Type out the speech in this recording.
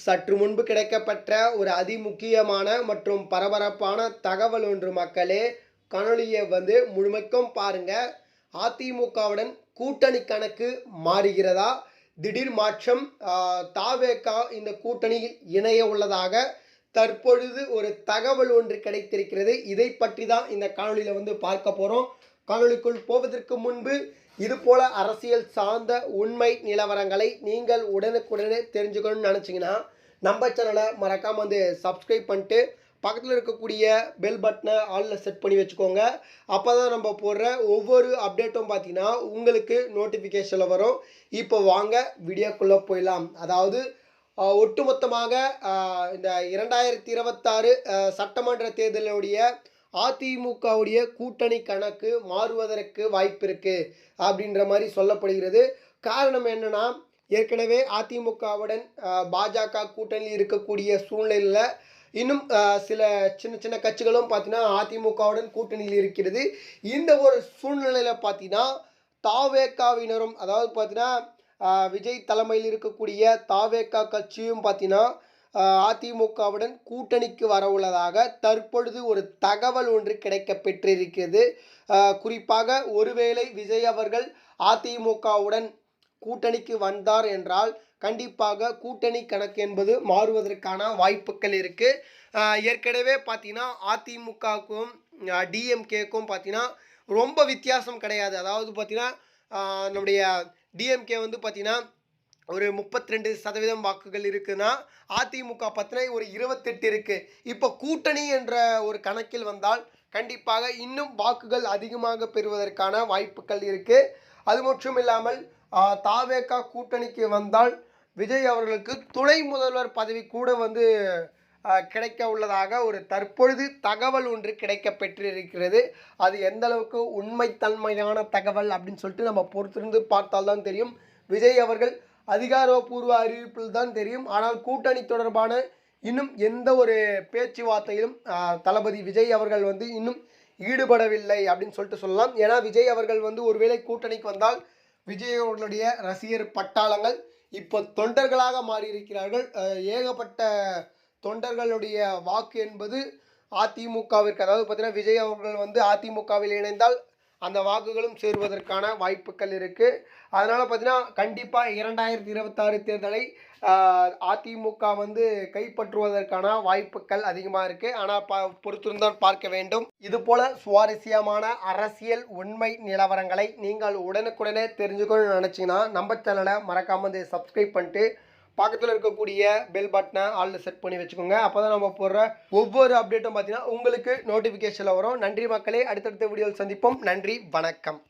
சற்று முன்பு கிடைக்கப்பெற்ற ஒரு அதிமுக்கியமான மற்றும் பரபரப்பான தகவல் ஒன்று மக்களே. காணொளியை முழுமைக்கும் பாருங்க. அதிமுகவுடன் கூட்டணி கணக்கு மாறுகிறதா? திடீர் மாற்றம். தாவேகா இந்த கூட்டணியில் இணைய உள்ளதாக தற்பொழுது ஒரு தகவல் ஒன்று கிடைத்திருக்கிறது. இதை பற்றி தான் இந்த காணொளியில பார்க்க போறோம். காணொளிக்குள் போவதற்கு முன்பு இதுபோல அரசியல் சார்ந்த உண்மை நிலவரங்களை நீங்கள் உடனுக்குடனே தெரிஞ்சுக்கணும்னு நினச்சிங்கன்னா நம்ம சேனலை மறக்காமல் சப்ஸ்கிரைப் பண்ணிட்டு பக்கத்தில் இருக்கக்கூடிய பெல் பட்டனை ஆலில் செட் பண்ணி வச்சுக்கோங்க. அப்போ தான் நம்ம போடுற ஒவ்வொரு அப்டேட்டும் பார்த்தீங்கன்னா உங்களுக்கு நோட்டிஃபிகேஷனில் வரும். இப்போ வாங்க வீடியோக்குள்ளே போயிடலாம். அதாவது ஒட்டுமொத்தமாக இந்த 2026 சட்டமன்ற தேர்தலுடைய அதிமுகவுடைய கூட்டணி கணக்கு மாறுவதற்கு வாய்ப்பு இருக்குது அப்படின்ற மாதிரி சொல்லப்படுகிறது. காரணம் என்னன்னா, ஏற்கனவே அதிமுகவுடன் பாஜக கூட்டணியில் இருக்கக்கூடிய சூழ்நிலையில் இன்னும் சில சின்ன சின்ன கட்சிகளும் பார்த்தீங்கன்னா அதிமுகவுடன் கூட்டணியில் இருக்கிறது. இந்த ஒரு சூழ்நிலையில் பார்த்தீங்கன்னா தாவேகாவினரும், அதாவது பார்த்தீங்கன்னா விஜய் தலைமையில் இருக்கக்கூடிய தாவேகா கட்சியும் பார்த்தீங்கன்னா அதிமுகவுடன் கூட்டணிக்கு வரவுள்ளதாக தற்பொழுது ஒரு தகவல் ஒன்று கிடைக்க பெற்றிருக்கிறது. குறிப்பாக ஒருவேளை விஜய் அவர்கள் அதிமுகவுடன் கூட்டணிக்கு வந்தார் என்றால் கண்டிப்பாக கூட்டணி கணக்கு என்பது மாறுவதற்கான வாய்ப்புகள் இருக்கு. ஏற்கனவே பார்த்தீங்கன்னா அதிமுகவுக்கும் டிஎம்கேக்கும் பார்த்தீங்கன்னா ரொம்ப வித்தியாசம் கிடையாது. அதாவது பார்த்தீங்கன்னா நம்முடைய டிஎம்கே பார்த்தீங்கன்னா ஒரு 32% வாக்குகள் இருக்குன்னா அதிமுக பார்த்தீங்கன்னா ஒரு 28 இருக்குது. இப்போ கூட்டணி என்ற ஒரு கணக்கில் வந்தால் கண்டிப்பாக இன்னும் வாக்குகள் அதிகமாக பெறுவதற்கான வாய்ப்புகள் இருக்குது. அது மட்டும் இல்லாமல் தாவேகா கூட்டணிக்கு வந்தால் விஜய் அவர்களுக்கு துணை முதல்வர் பதவி கூட கிடைக்க உள்ளதாக ஒரு தற்பொழுது தகவல் ஒன்று கிடைக்க பெற்றிருக்கிறது. அது எந்த அளவுக்கு உண்மைத்தன்மையான தகவல் அப்படின்னு சொல்லிட்டு நம்ம பொறுத்திருந்து பார்த்தால்தான் தெரியும். விஜய் அவர்கள் அதிகாரப்பூர்வ அறிவிப்பில் தான் தெரியும். ஆனால் கூட்டணி தொடர்பான இன்னும் எந்த ஒரு பேச்சுவார்த்தையிலும் தளபதி விஜய் அவர்கள் இன்னும் ஈடுபடவில்லை அப்படின்னு சொல்லிட்டு சொல்லலாம். ஏன்னா விஜய் அவர்கள் ஒருவேளை கூட்டணிக்கு வந்தால் விஜய் அவர்களுடைய ரசிகர் பட்டாளங்கள் இப்போ தொண்டர்களாக மாறியிருக்கிறார்கள். ஏகப்பட்ட தொண்டர்களுடைய வாக்கு என்பது அதிமுகவிற்கு, அதாவது பார்த்தீங்கன்னா விஜய் அவர்கள் அதிமுகவில் இணைந்தால் அந்த வாக்குகளும் சேருவதற்கான வாய்ப்புகள் இருக்குது. அதனால் பார்த்தீங்கன்னா கண்டிப்பாக 2026 தேர்தலை அதிமுக கைப்பற்றுவதற்கான வாய்ப்புகள் அதிகமாக இருக்குது. ஆனால் பொறுத்திருந்தான் பார்க்க வேண்டும். இதுபோல் சுவாரஸ்யமான அரசியல் உண்மை நிலவரங்களை நீங்கள் உடனுக்குடனே தெரிஞ்சுக்கணும்னு நினச்சிங்கன்னா நம்ம சேனலை மறக்காமல் சப்ஸ்கிரைப் பண்ணிட்டு பக்கத்தில் இருக்கக்கூடிய பெல் பட்டனை ஆலில் செட் பண்ணி வச்சுக்கோங்க. அப்போ தான் நம்ம போடுற ஒவ்வொரு அப்டேட்டும் பார்த்தீங்கன்னா உங்களுக்கு நோட்டிஃபிகேஷனில் வரும். நன்றி மக்களே. அடுத்தடுத்த வீடியோவில் சந்திப்போம். நன்றி, வணக்கம்.